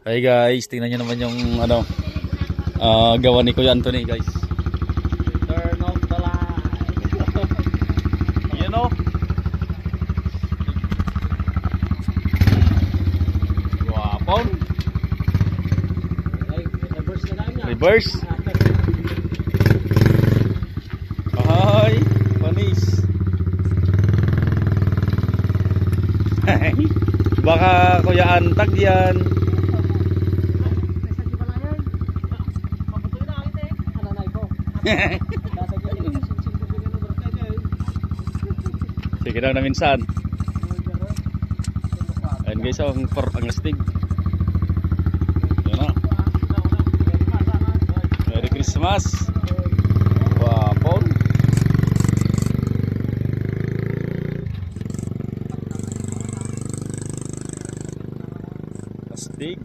Hey guys, tingnan nyo naman yung ano, gawa ni Kuya Anthony guys. Turn off the light. You know? Wapon. Reverse na lang niya. Reverse. Ay, panis. Baka Kuya Antag yan. Sige lang na minsan. Ayan guys, ang astig. Yan na. Merry Christmas. Wapon. Astig.